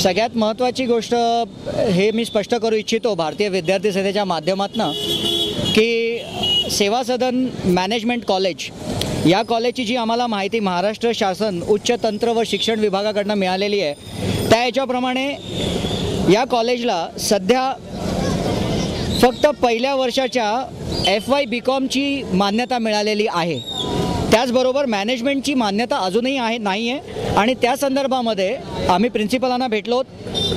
सगळ्यात महत्त्वाची गोष्ट हे मी स्पष्ट करू इच्छितो भारतीय विद्यार्थी सेनेच्या माध्यमातून की सेवा सदन मॅनेजमेंट कॉलेज या कॉलेजची जी आम्हाला माहिती महाराष्ट्र शासन उच्च तंत्र व शिक्षण विभागाकडून मिळालेली आहे त्या याच्याप्रमाणे या कॉलेजला सध्या फक्त पहिल्या वर्षाच्या FY BComची मान्यता मिळालेली आहे। त्याचबरोबर मॅनेजमेंटची मान्यता अजूनही नाही आहे आणि त्या संदर्भामध्ये आम्ही प्रिन्सिपलांना भेटलो।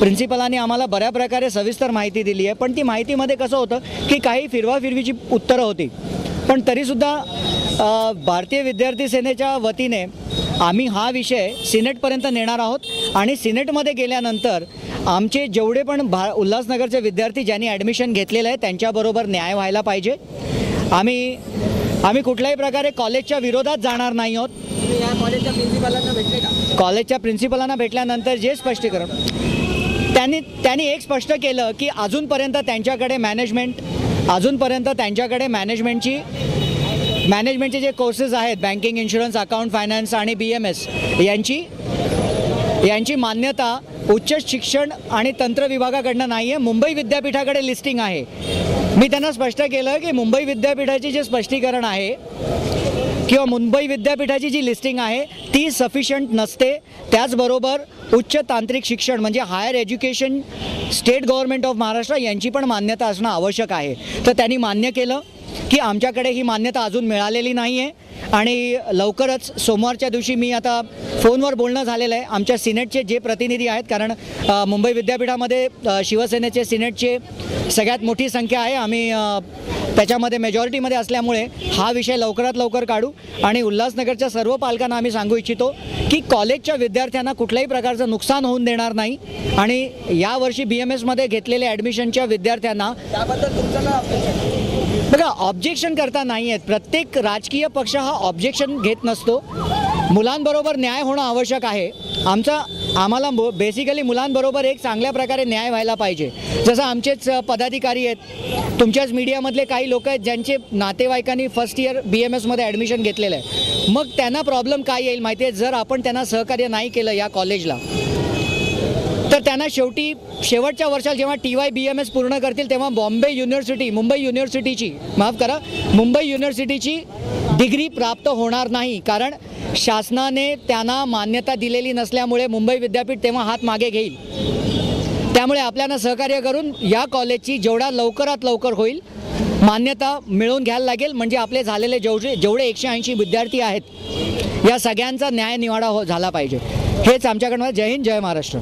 प्रिन्सिपलांनी आम्हाला बऱ्या प्रकारे सविस्तर माहिती दिली आहे, पण ती माहितीमध्ये कसं होतं की काही फिरवाफिरवीची उत्तरं होती, पण तरीसुद्धा भारतीय विद्यार्थी सेनेच्या वतीने आम्ही हा विषय सिनेटपर्यंत नेणार आहोत आणि सिनेटमध्ये गेल्यानंतर आमचे जेवढे पण उल्हासनगरचे विद्यार्थी ज्यांनी ॲडमिशन घेतलेलं आहे त्यांच्याबरोबर न्याय व्हायला पाहिजे। आम्ही कुठल्याही प्रकारे कॉलेजच्या विरोधात जाणार नाही आहोत। या कॉलेजच्या प्रिन्सिपलांना भेटले का? कॉलेजच्या प्रिन्सिपलांना भेटल्यानंतर जे स्पष्टीकरण त्यांनी एक स्पष्ट केलं की अजूनपर्यंत त्यांच्याकडे मॅनेजमेंटचे जे कोर्सेस आहेत बँकिंग, इन्शुरन्स, अकाउंट, फायनान्स आणि BMS यांची मान्यता उच्च शिक्षण आणि तंत्र विभागाकडनं नाही आहे, मुंबई विद्यापीठाकडे लिस्टिंग आहे। मी त्यांना स्पष्ट केलं की मुंबई विद्यापीठाचे जे स्पष्टीकरण आहे किंवा मुंबई विद्यापीठाची जी लिस्टिंग आहे ती सफिशियंट नसते। त्याचबरोबर उच्च तांत्रिक शिक्षण म्हणजे higher education state government of Maharashtra यांची पण मान्यता असणं आवश्यक आहे। तर त्यांनी मान्य केलं की आमच्याकडे ही मान्यता अजून मिळालेली नाही आहे आणि लवकरच सोमवारच्या दिवशी मी आता फोनवर बोलणं झालेलं आहे आमच्या सिनेटचे जे प्रतिनिधी आहेत, कारण मुंबई विद्यापीठामध्ये शिवसेनेचे सिनेटचे सगळ्यात मोठी संख्या आहे। आम्ही त्याच्यामध्ये मेजॉरिटीमध्ये असल्यामुळे हा विषय लवकरात लवकर काढू आणि उल्हासनगरच्या सर्व पालकांना आम्ही सांगू इच्छितो की कॉलेजच्या विद्यार्थ्यांना कुठल्याही प्रकारचं नुकसान होऊन देणार नाही आणि यावर्षी BMSमध्ये घेतलेल्या ॲडमिशनच्या विद्यार्थ्यांना त्याबद्दल तुमचं काय ऑब्जेक्शन? बघा, ऑब्जेक्शन करता नाही आहेत। प्रत्येक राजकीय पक्ष हा ऑब्जेक्शन घेत नसतो। मुलांबरोबर न्याय होणं आवश्यक आहे। आम्हाला बेसिकली मुलांबरोबर एक चांगल्या प्रकारे न्याय व्हायला पाहिजे। जसं आमचेच पदाधिकारी आहेत, तुमच्याच मीडियामधले काही लोक आहेत ज्यांचे नातेवाईकांनी फर्स्ट इयर BMSमध्ये ॲडमिशन घेतलेलं आहे, मग त्यांना प्रॉब्लेम काय येईल माहिती आहे? जर आपण त्यांना सहकार्य नाही केलं या कॉलेजला तर त्यांना शेवटच्या वर्षाला जेव्हा TY BMS पूर्ण करतील तेव्हा मुंबई युनिव्हर्सिटीची डिग्री प्राप्त होणार नाही, कारण शासनाने त्यांना मान्यता दिलेली नसल्यामुळे मुंबई विद्यापीठ तेव्हा हात मागे घेईल। त्यामुळे आपल्याला सहकार्य करून या कॉलेजची जेवढा लवकरात लवकर होईल मान्यता मिळवून घ्यायला लागेल, म्हणजे आपले झालेले जेवढे 180 विद्यार्थी आहेत या सगळ्यांचा न्याय निवाडा झाला पाहिजे। हेच आमच्याकडनं। जय हिंद, जय महाराष्ट्र।